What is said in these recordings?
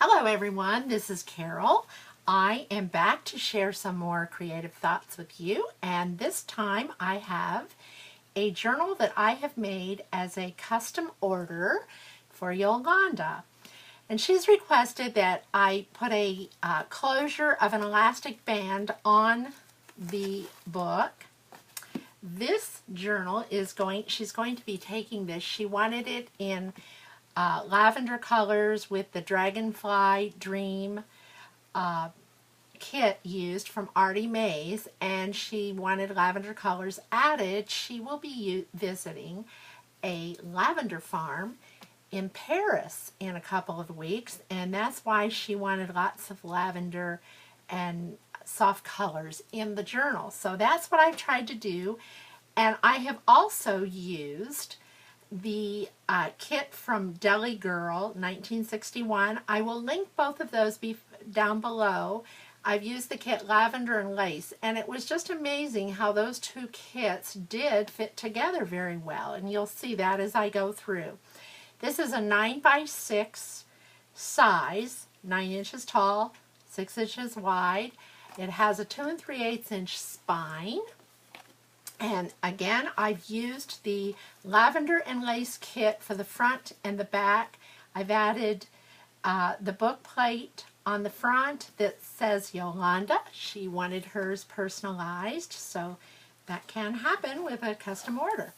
Hello everyone, this is Carol. I am back to share some more creative thoughts with you, and this time I have a journal that I have made as a custom order for Yolanda. And she's requested that I put a closure of an elastic band on the book. This journal is she's going to be taking this. She wanted it in lavender colors with the Dragonfly Dream kit used from ARTYmaze, and she wanted lavender colors added. She will be visiting a lavender farm in Paris in a couple of weeks, and that's why she wanted lots of lavender and soft colors in the journal. So that's what I've tried to do, and I have also used the kit from Delygirl 1961. I will link both of those down below. I've used the kit Lavender and Lace, and it was just amazing how those two kits did fit together very well, and you'll see that as I go through. This is a 9x6 size, 9 inches tall, 6 inches wide. It has a 2 3/8 inch spine. And again, I've used the Lavender and Lace kit for the front and the back. I've added the book plate on the front that says Yolanda. She wanted hers personalized, so that can happen with a custom order.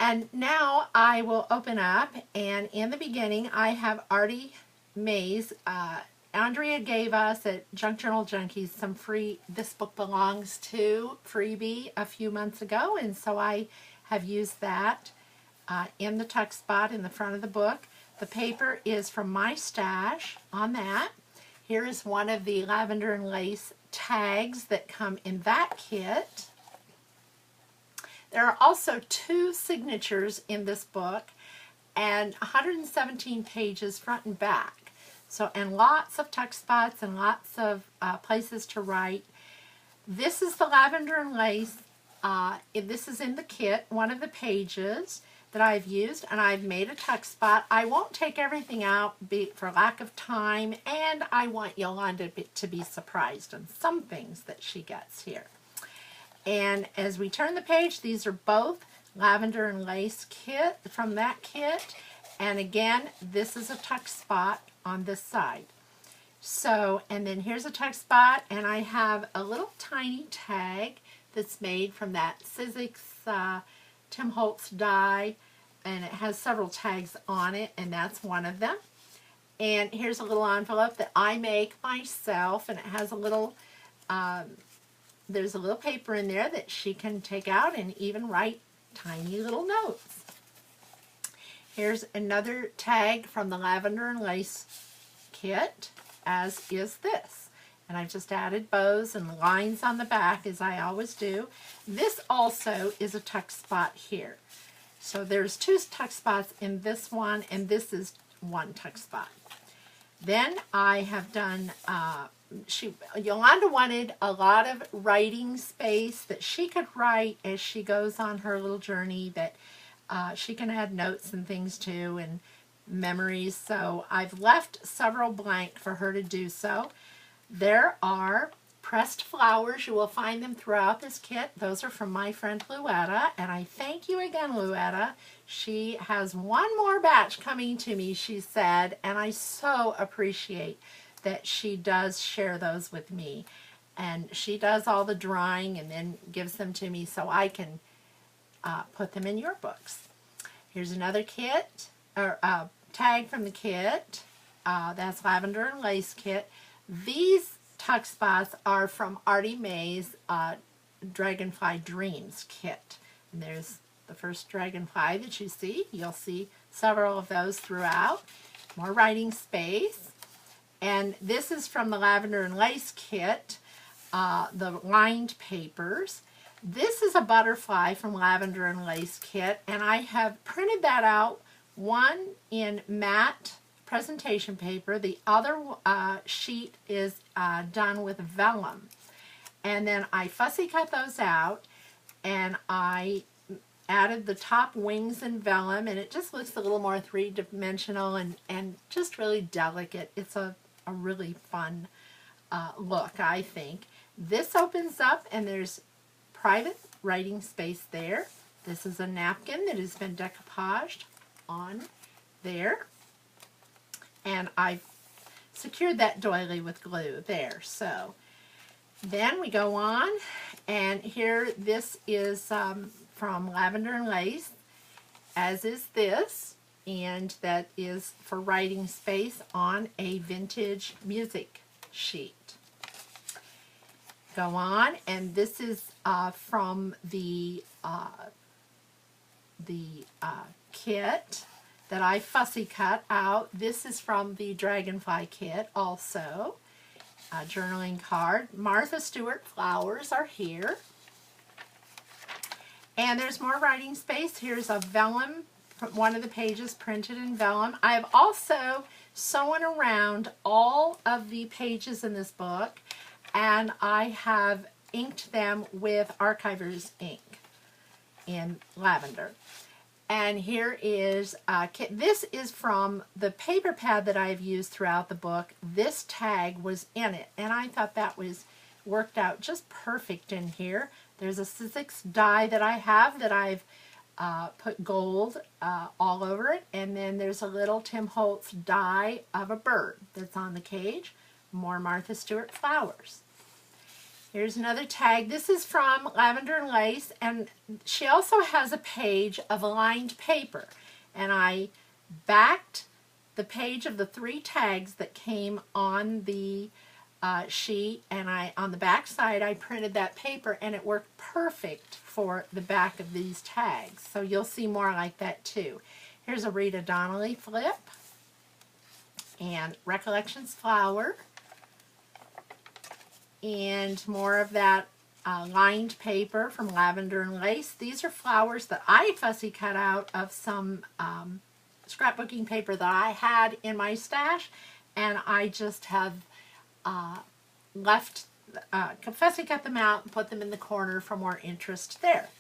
And now I will open up, and in the beginning I have ARTYmaze. Andrea gave us at Junk Journal Junkies some free This Book Belongs To freebie a few months ago, and so I have used that in the tuck spot in the front of the book. The paper is from my stash on that. Here is one of the Lavender and Lace tags that come in that kit. There are also 2 signatures in this book and 117 pages front and back. So, and lots of tuck spots and lots of places to write. This is the Lavender and Lace. This is in the kit, one of the pages that I've used, and I've made a tuck spot. I won't take everything out for lack of time, and I want Yolanda to be surprised on some things that she gets here. And as we turn the page, these are both Lavender and Lace kit from that kit. And again, this is a tuck spot on this side. So, and then here's a tuck spot, and I have a little tiny tag that's made from that Sizzix Tim Holtz die, and it has several tags on it, and that's one of them. And here's a little envelope that I make myself, and it has a little there's a little paper in there that she can take out and even write tiny little notes. Here's another tag from the Lavender and Lace kit, as is this. And I've just added bows and lines on the back, as I always do. This also is a tuck spot here. So there's 2 tuck spots in this one, and this is 1 tuck spot. Then I have done, Yolanda wanted a lot of writing space that she could write as she goes on her little journey, that she can add notes and things too, and memories. So I've left several blank for her to do so. There are pressed flowers. You will find them throughout this kit. Those are from my friend Luetta, and I thank you again, Luetta. She has one more batch coming to me, she said, and I so appreciate that she does share those with me. And she does all the drawing and then gives them to me so I can put them in your books. Here's another kit, or tag from the kit. That's Lavender and Lace kit. These tuck spots are from ARTYmaze Dragonfly Dreams kit. And there's the first dragonfly that you see. You'll see several of those throughout. More writing space. And this is from the Lavender and Lace kit, the lined papers. This is a butterfly from Lavender and Lace kit, and I have printed that out, one in matte presentation paper. The other sheet is done with vellum. And then I fussy cut those out, and I added the top wings in vellum, and it just looks a little more three-dimensional and just really delicate. It's a really fun look, I think. This opens up and there's private writing space there. This is a napkin that has been decoupaged on there. And I've secured that doily with glue there. So then we go on, and here this is from Lavender and Lace, as is this, and that is for writing space on a vintage music sheet. Go on, and this is from the kit that I fussy cut out. This is from the Dragonfly kit also. A journaling card. Martha Stewart flowers are here. And there's more writing space. Here's a vellum, one of the pages printed in vellum. I have also sewn around all of the pages in this book, and I have inked them with ARTYmaze ink in lavender. And here is a kit. This is from the paper pad that I've used throughout the book. This tag was in it, and I thought that was worked out just perfect in here. There's a Sizzix die that I have that I've put gold all over it, and then there's a little Tim Holtz die of a bird that's on the cage. More Martha Stewart flowers. Here's another tag. This is from Lavender and Lace, and she also has a page of lined paper. And I backed the page of the 3 tags that came on the sheet, and on the back side I printed that paper, and it worked perfect for the back of these tags. So you'll see more like that too. Here's a Rita Donnelly flip, and Recollections flower. And more of that lined paper from Lavender and Lace. These are flowers that I fussy cut out of some scrapbooking paper that I had in my stash, and I just have fussy cut them out and put them in the corner for more interest there.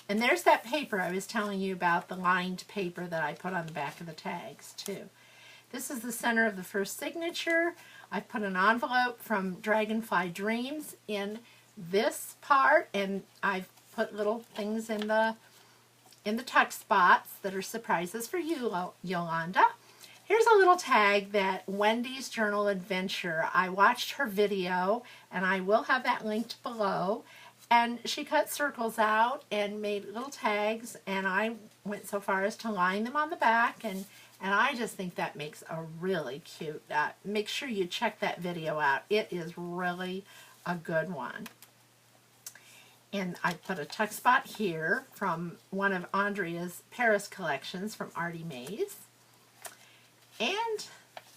And there's that paper I was telling you about, the lined paper that I put on the back of the tags too. This is the center of the first signature. I put an envelope from Dragonfly Dreams in this part, and I've put little things in the tuck spots that are surprises for you, Yolanda. Here's a little tag that Wendy's Journal Adventure. I watched her video, and I will have that linked below. And she cut circles out and made little tags, and I went so far as to line them on the back, and I just think that makes a really cute, make sure you check that video out. It is really a good one. And I put a tuck spot here from one of Andrea's Paris collections from ARTYmaze. And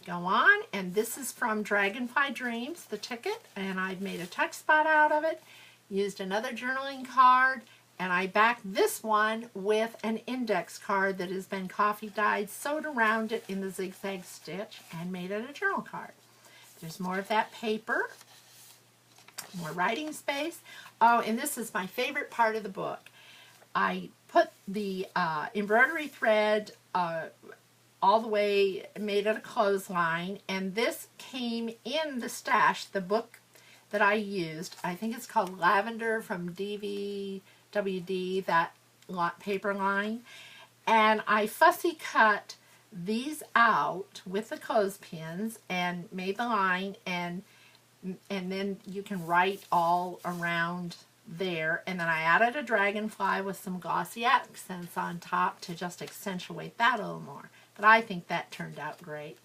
go on, and this is from Dragonfly Dreams, the ticket, and I've made a tuck spot out of it, used another journaling card, and I backed this one with an index card that has been coffee dyed, sewed around it in the zigzag stitch, and made it a journal card. There's more of that paper, more writing space. Oh, and this is my favorite part of the book. I put the embroidery thread all the way, made it a clothesline, and this came in the stash, the book that I used. I think it's called Lavender from DVWD, that paper line. And I fussy cut these out with the clothespins and made the line, and then you can write all around there. And then I added a dragonfly with some glossy accents on top to just accentuate that a little more. But I think that turned out great.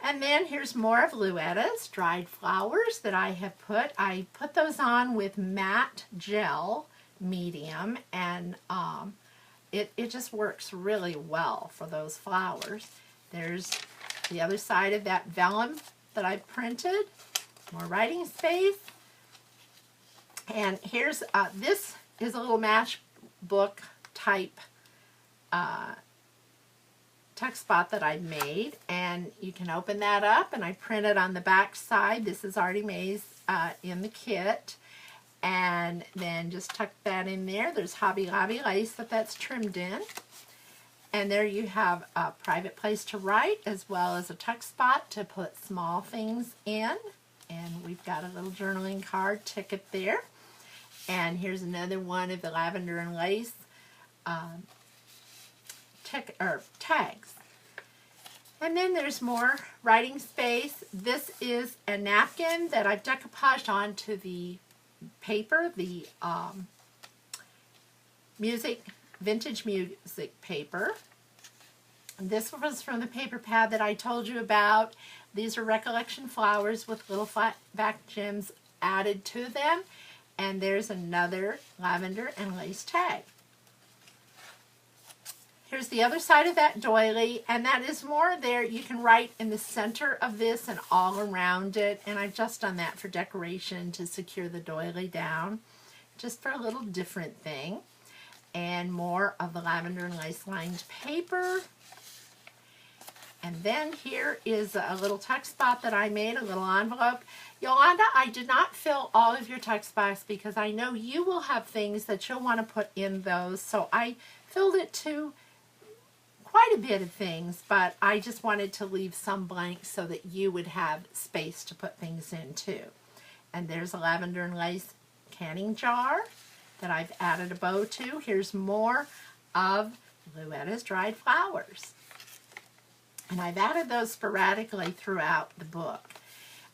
And then here's more of Luetta's dried flowers that I have put. I put those on with matte gel medium, and it just works really well for those flowers. There's the other side of that vellum that I printed. More writing space. And here's, this is a little matchbook type tuck spot that I made, and you can open that up, and I printed on the back side. This is ARTYmaze in the kit, And then just tuck that in there. There's Hobby Lobby lace that's trimmed in. And there you have a private place to write, as well as a tuck spot to put small things in. And we've got a little journaling card ticket there. And here's another one of the lavender and lace tags. And then there's more writing space. This is a napkin that I've decoupaged onto the paper, the vintage music paper. This was from the paper pad that I told you about. These are recollection flowers with little flat back gems added to them. And there's another lavender and lace tag. Here's the other side of that doily, and that is more there. You can write in the center of this and all around it, and I've just done that for decoration to secure the doily down, just for a little different thing. And more of the lavender and lace lined paper. And then here is a little tuck spot that I made, a little envelope. Yolanda, I did not fill all of your tuck spots because I know you will have things that you'll want to put in those, so I filled it to quite a bit of things, but I just wanted to leave some blanks so that you would have space to put things in too. And there's a lavender and lace canning jar that I've added a bow to. Here's more of Louetta's dried flowers. And I've added those sporadically throughout the book.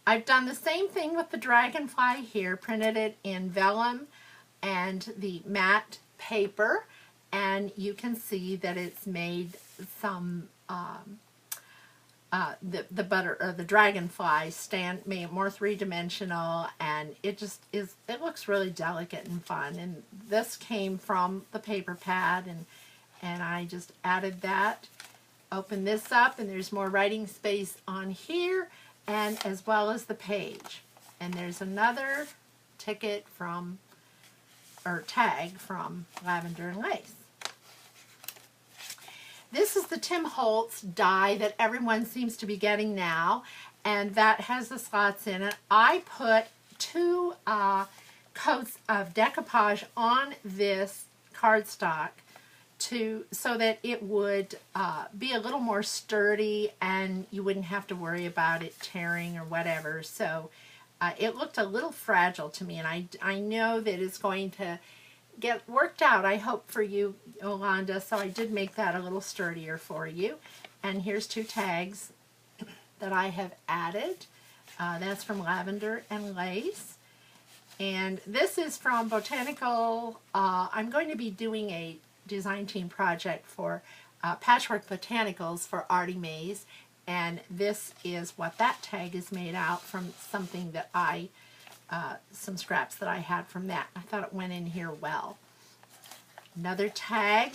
I've done the same thing with the Dragonfly here, printed it in vellum and the matte paper, and you can see that it's made some the Dragonfly made it more three-dimensional, and it looks really delicate and fun. And this came from the paper pad, and I just added that. Open this up, and there's more writing space on here, and as well as the page. And there's another tag from Lavender and Lace. This is the Tim Holtz die that everyone seems to be getting now, and that has the slots in it. I put 2 coats of decoupage on this cardstock so that it would be a little more sturdy and you wouldn't have to worry about it tearing or whatever. So it looked a little fragile to me, and I know that it's going to get worked out, I hope, for you, Yolanda, so I did make that a little sturdier for you. And here's 2 tags that I have added. That's from Lavender and Lace. And this is from Botanical. I'm going to be doing a design team project for Patchwork Botanicals for ARTYmaze, and this is what that tag is made out from, something that some scraps that I had from that. I thought it went in here well. Another tag,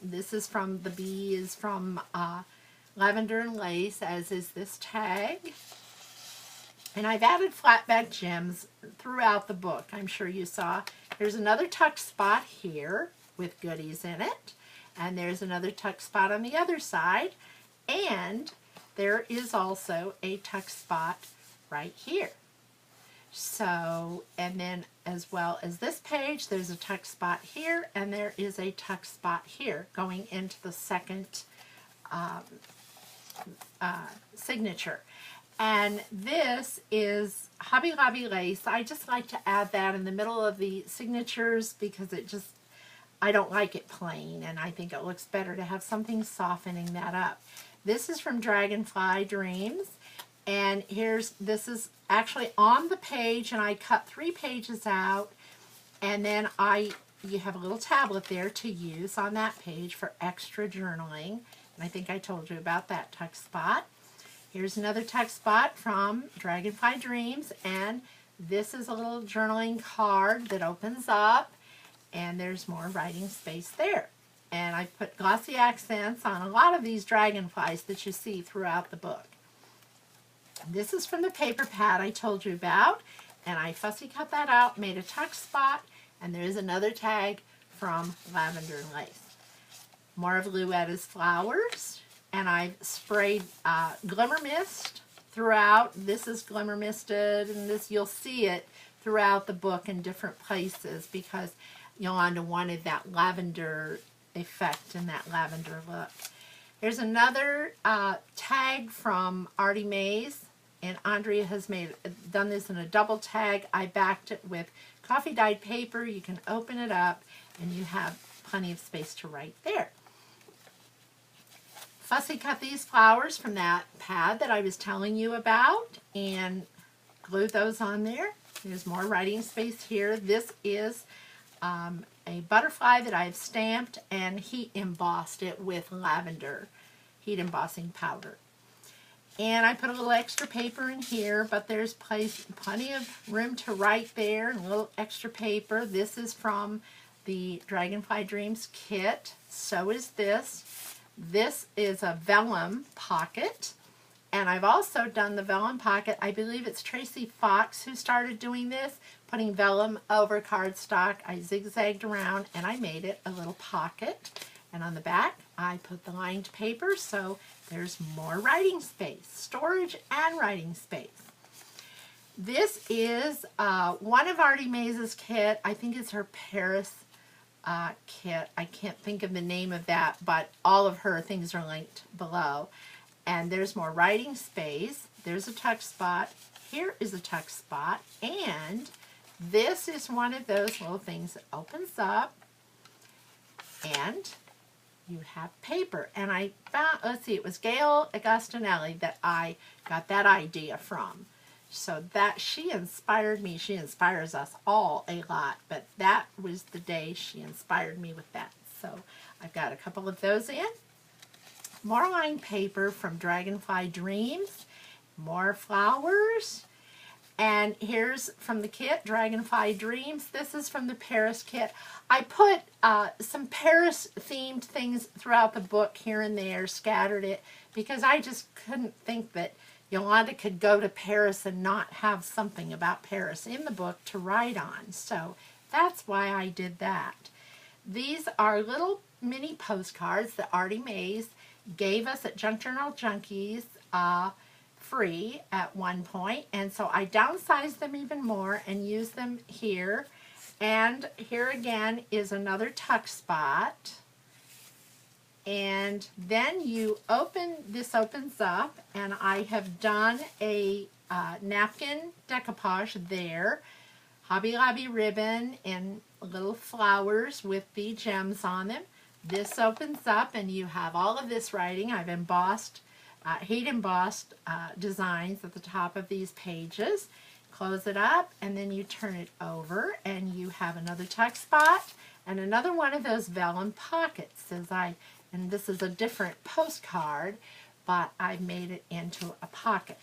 this is from, the B is from Lavender and Lace, as is this tag. And I've added flat back gems throughout the book, I'm sure you saw. There's another tuck spot here with goodies in it. And there's another tuck spot on the other side. And there is also a tuck spot right here. So, and then as well as this page, there's a tuck spot here, and there is a tuck spot here going into the second signature. And this is Hobby Lobby lace. I just like to add that in the middle of the signatures because I don't like it plain, and I think it looks better to have something softening that up. This is from Dragonfly Dreams. And this is actually on the page, and I cut 3 pages out, and then you have a little tablet there to use on that page for extra journaling, and I think I told you about that tuck spot. Here's another tuck spot from Dragonfly Dreams, and this is a little journaling card that opens up, and there's more writing space there. And I put glossy accents on a lot of these dragonflies that you see throughout the book. This is from the paper pad I told you about, and I fussy cut that out, made a tuck spot, and there's another tag from Lavender and Lace. More of Louetta's flowers, and I've sprayed glimmer mist throughout. This is glimmer misted, and this, you'll see it throughout the book in different places because Yolanda wanted that lavender effect and that lavender look. Here's another tag from ARTYmaze, and Andrea has done this in a double tag. I backed it with coffee dyed paper. You can open it up and you have plenty of space to write there. Fussy cut these flowers from that pad that I was telling you about and glued those on there. There's more writing space here. This is a butterfly that I've stamped and heat embossed it with lavender heat embossing powder. And I put a little extra paper in here, but there's plenty of room to write there and a little extra paper. This is from the Dragonfly Dreams kit. So is this. This is a vellum pocket. And I've also done the vellum pocket. I believe it's Tracie Fox who started doing this, putting vellum over cardstock. I zigzagged around and I made it a little pocket. And on the back, I put the lined paper, so there's more writing space, storage and writing space. This is one of ARTYmaze's kit. I think it's her Paris kit. I can't think of the name of that, but all of her things are linked below. And there's more writing space. There's a tuck spot. Here is a tuck spot. And this is one of those little things that opens up and you have paper. And I found, let's see, it was Gayle Agostinelli that I got that idea from. So that she inspired me. She inspires us all a lot, but that was the day she inspired me with that. So I've got a couple of those in. More lined paper from Dragonfly Dreams. More flowers. And here's from the kit, Dragonfly Dreams. This is from the Paris kit. I put some Paris-themed things throughout the book here and there, scattered it, because I just couldn't think that Yolanda could go to Paris and not have something about Paris in the book to write on. So that's why I did that. These are little mini postcards that ARTYmaze gave us at Junk Journal Junkies free at one point, and so I downsized them even more and used them here. And here again is another tuck spot, and then you open, this opens up, and I have done a napkin decoupage there, Hobby Lobby ribbon and little flowers with the gems on them. This opens up and you have all of this writing. I've embossed, heat embossed designs at the top of these pages. Close it up and then you turn it over and you have another tuck spot and another one of those vellum pockets. And this is a different postcard, but I've made it into a pocket.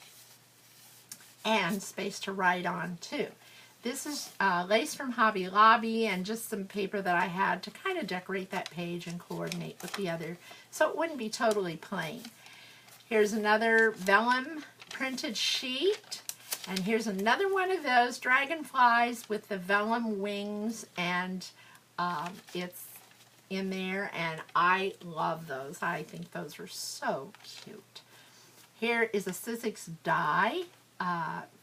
And space to write on too. This is lace from Hobby Lobby and just some paper that I had to kind of decorate that page and coordinate with the other so it wouldn't be totally plain. Here's another vellum printed sheet, and here's another one of those dragonflies with the vellum wings, and it's in there, and I love those. I think those are so cute. Here is a Sizzix die.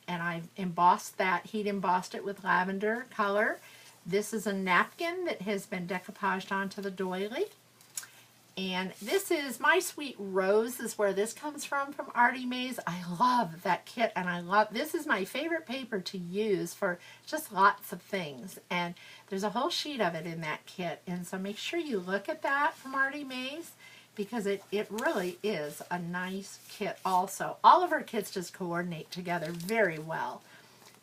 And I've embossed that, heat embossed it with lavender color. This is a napkin that has been decoupaged onto the doily. And this is My Sweet Rose is where this comes from ARTYmaze. I love that kit, and this is my favorite paper to use for just lots of things. And there's a whole sheet of it in that kit, and so make sure you look at that from ARTYmaze, because it really is a nice kit also. All of our kits just coordinate together very well.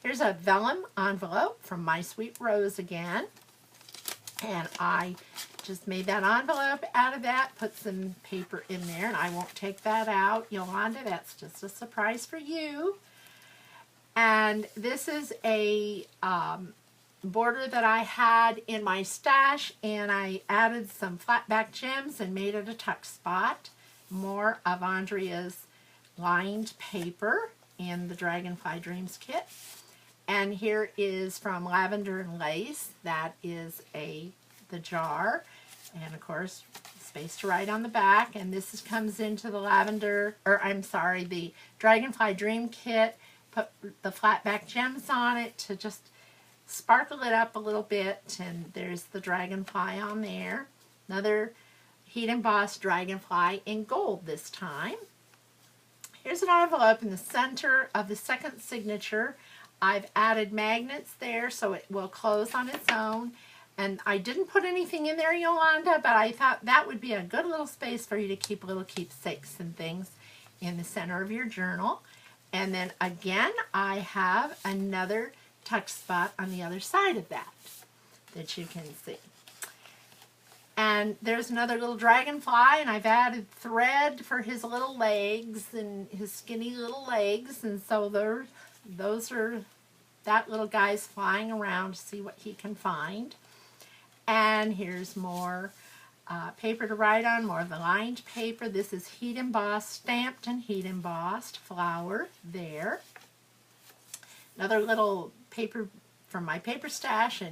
Here's a vellum envelope from My Sweet Rose again. And I just made that envelope out of that, put some paper in there, and I won't take that out. Yolanda, that's just a surprise for you. And this is a border that I had in my stash, and I added some flat back gems and made it a tuck spot. More of Andrea's lined paper in the Dragonfly Dreams kit. And here is from Lavender and Lace. That is the jar, and of course space to write on the back. And this comes into the the Dragonfly Dream kit. Put the flat back gems on it to just sparkle it up a little bit, and there's the dragonfly on there. Another heat embossed dragonfly in gold this time. Here's an envelope in the center of the second signature. I've added magnets there so it will close on its own. And I didn't put anything in there, Yolanda, but I thought that would be a good little space for you to keep little keepsakes and things in the center of your journal. And then again, I have another tuck spot on the other side of that you can see. And there's another little dragonfly, and I've added thread for his little legs and his skinny little legs. And so those are that little guy's flying around to see what he can find. And here's more paper to write on, more of the lined paper. This is heat embossed, stamped and heat embossed flower there. Another little paper from my paper stash,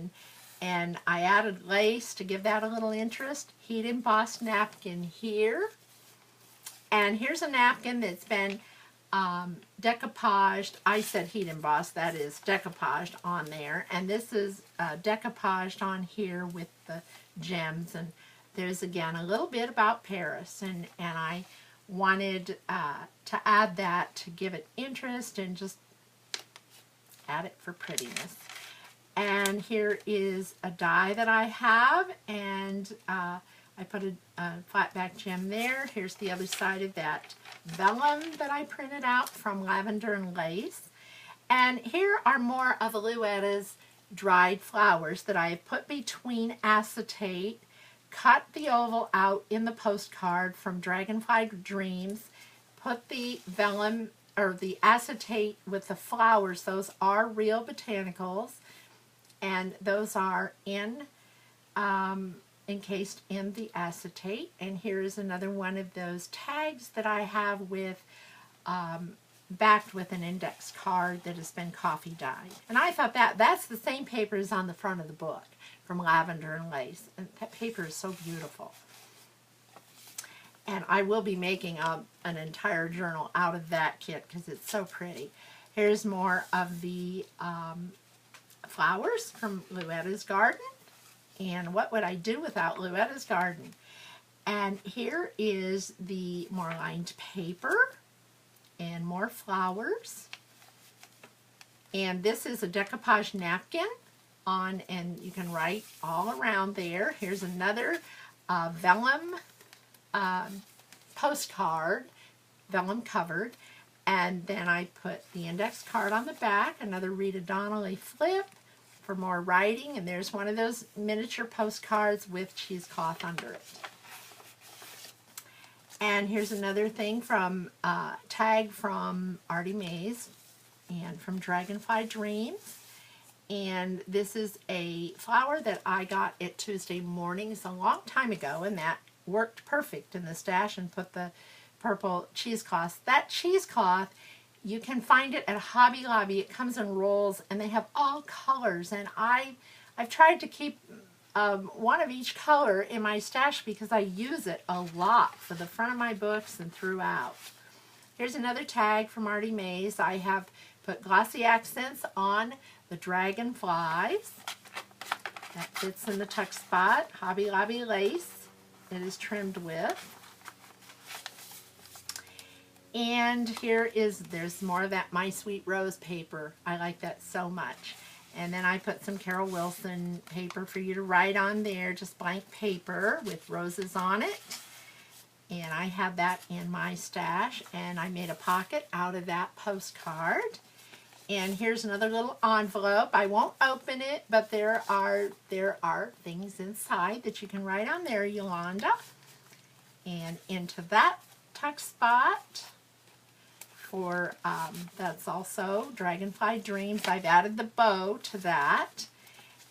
and I added lace to give that a little interest. Heat embossed napkin here. And here's a napkin that's been decoupaged. I said heat embossed, that is decoupaged on there. And this is decoupaged on here with the gems. And there's again a little bit about Paris. And I wanted to add that to give it interest and just add it for prettiness. And here is a die that I have, and I put a flat back gem there. Here's the other side of that vellum that I printed out from Lavender and Lace. And here are more of Louetta's dried flowers that I have put between acetate, cut the oval out in the postcard from Dragonfly Dreams, put the vellum or the acetate with the flowers. Those are real botanicals, and those are encased in the acetate. And here is another one of those tags that I have with backed with an index card that has been coffee dyed. And I thought that's the same paper as on the front of the book from Lavender and Lace. And that paper is so beautiful. And I will be making an entire journal out of that kit because it's so pretty. Here's more of the flowers from Louetta's garden. And what would I do without Louetta's garden? And here is the more lined paper and more flowers. And this is a decoupage napkin on, and you can write all around there. Here's another vellum postcard, vellum covered. And then I put the index card on the back, another Rita Donnelly flip for more writing. And there's one of those miniature postcards with cheesecloth under it. And here's another thing from tag from ARTYmaze and from Dragonfly Dreams. And this is a flower that I got at Tuesday Mornings a long time ago, and that worked perfect in the stash, and put the purple cheesecloth. That cheesecloth, you can find it at Hobby Lobby. It comes in rolls, and they have all colors. And I've tried to keep one of each color in my stash because I use it a lot for the front of my books and throughout. Here's another tag from ARTYmaze. I have put glossy accents on the dragonflies. That fits in the tuck spot. Hobby Lobby lace it is trimmed with. And there's more of that My Sweet Rose paper. I like that so much. And then I put some Carol Wilson paper for you to write on there, just blank paper with roses on it. And I have that in my stash, and I made a pocket out of that postcard. And here's another little envelope. I won't open it, but there are things inside that you can write on there, Yolanda. And into that tuck spot for, that's also Dragonfly Dreams. I've added the bow to that.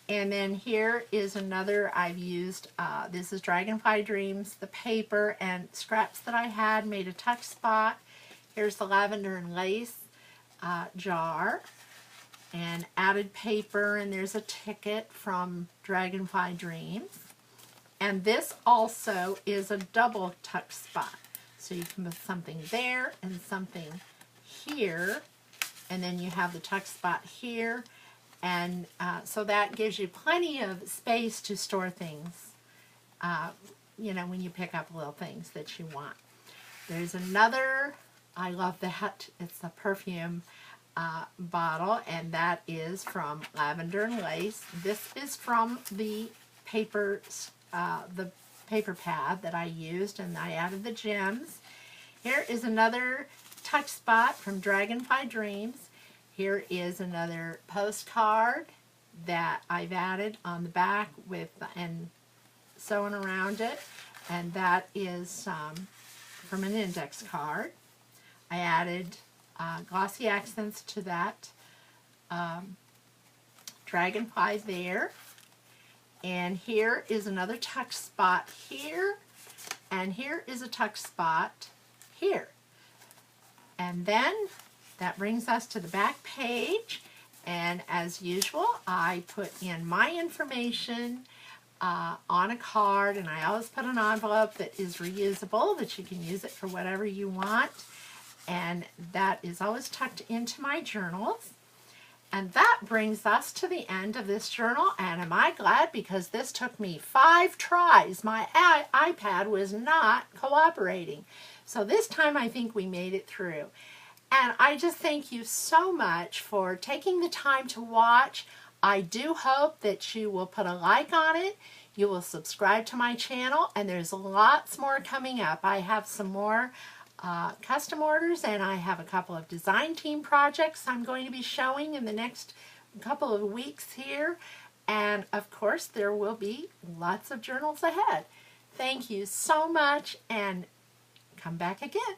And then here is another I've used. This is Dragonfly Dreams, the paper and scraps that I had, made a tuck spot. Here's the Lavender and Lace jar, and added paper, and there's a ticket from Dragonfly Dreams. And this also is a double tuck spot. So you can put something there and something here, and then you have the tuck spot here. And so that gives you plenty of space to store things, you know, when you pick up little things that you want. There's another, I love that, it's a perfume bottle, and that is from Lavender and Lace. This is from the paper pad that I used, and I added the gems. Here is another touch spot from Dragonfly Dreams. Here is another postcard that I've added on the back with and sewn around it, and that is from an index card. I added glossy accents to that dragonfly there. And here is another tuck spot here, and here is a tuck spot here. And then that brings us to the back page, and as usual I put in my information on a card, and I always put an envelope that is reusable, that you can use it for whatever you want, and that is always tucked into my journals. And that brings us to the end of this journal, and am I glad, because this took me 5 tries. My iPad was not cooperating. So this time I think we made it through. And I just thank you so much for taking the time to watch. I do hope that you will put a like on it. You will subscribe to my channel, and there's lots more coming up. I have some more custom orders, and I have a couple of design team projects I'm going to be showing in the next couple of weeks here, and of course there will be lots of journals ahead. Thank you so much, and come back again.